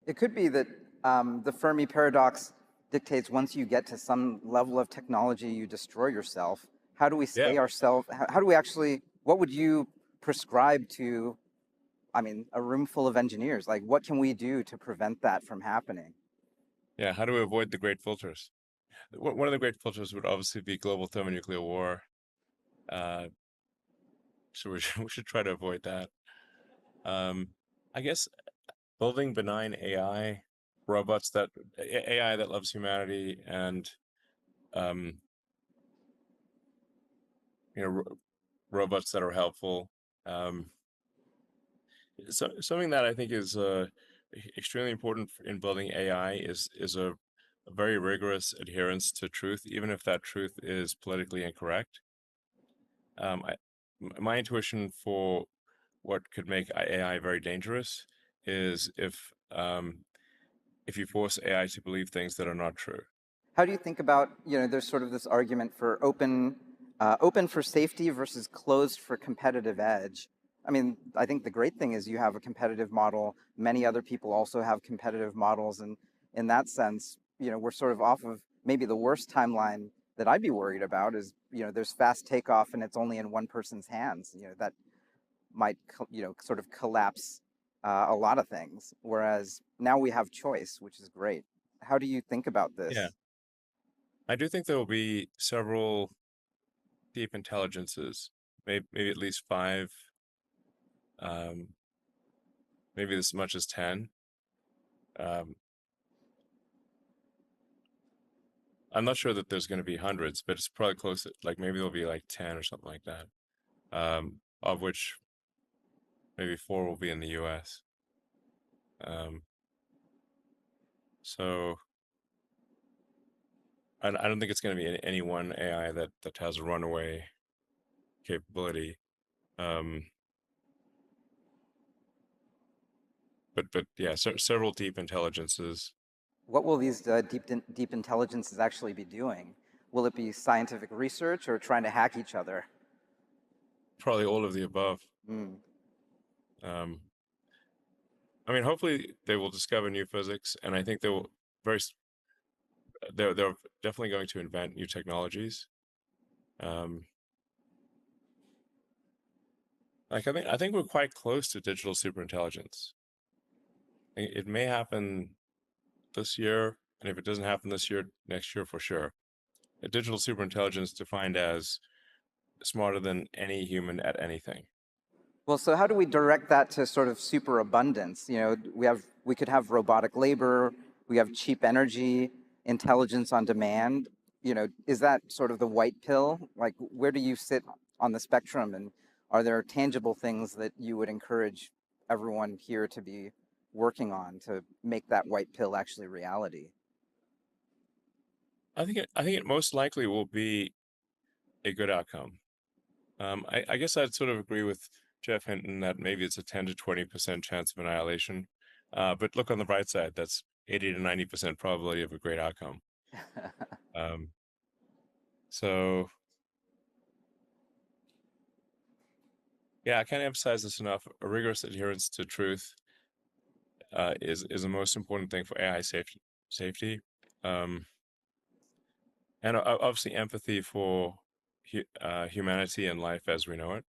It could be that the Fermi paradox dictates once you get to some level of technology, you destroy yourself. How do we Yeah, stay ourselves? How do we actually, what would you prescribe to, I mean, a room full of engineers? Like, what can we do to prevent that from happening? yeah. How do we avoid the great filters? One of the great filters would obviously be global thermonuclear war. Uh, so we should try to avoid that. Um, I guess building benign AI robots AI that loves humanity and um, you know robots that are helpful. Um, something that I think is extremely important in building AI is a very rigorous adherence to truth, even if that truth is politically incorrect. I, my intuition for what could make AI very dangerous is if you force AI to believe things that are not true. How do you think about, there's sort of this argument for open for safety versus closed for competitive edge. I mean, I think the great thing is you have a competitive model. Many other people also have competitive models. And in that sense, we're sort of off of maybe the worst timeline that I'd be worried about is, there's fast takeoff and it's only in one person's hands. That might, sort of collapse a lot of things. Whereas now we have choice, which is great. How do you think about Yeah, this? I do think there will be several deep intelligences, maybe at least five, um, maybe as much as 10. Um, I'm not sure that there's going to be hundreds, but it's probably close to, like, maybe there'll be like 10 or something like that, of which maybe four will be in the US. Um, so I don't think it's going to be any one AI that has a runaway capability. Um, but yeah, several deep intelligences. What will these deep intelligences actually be doing? Will it be scientific research or trying to hack each other? Probably all of the above. Mm. Um, I mean, hopefully they will discover new physics, and I think they will very they're definitely going to invent new technologies. Um, I think we're quite close to digital superintelligence. It may happen this year, and if it doesn't happen this year, next year for sure. A digital superintelligence defined as smarter than any human at anything. Well, so how do we direct that to sort of superabundance? We could have robotic labor, we have cheap energy, intelligence on demand. Is that sort of the white pill? Like, where do you sit on the spectrum? And are there tangible things that you would encourage everyone here to be working on to make that white pill actually reality? I think it most likely will be a good outcome. I guess I'd sort of agree with Jeff Hinton that maybe it's a 10 to 20% chance of annihilation. But look on the bright side, that's 80 to 90% probability of a great outcome. Um, so yeah, I can't emphasize this enough. A rigorous adherence to truth is the most important thing for AI safety. Um, and obviously empathy for humanity and life as we know it.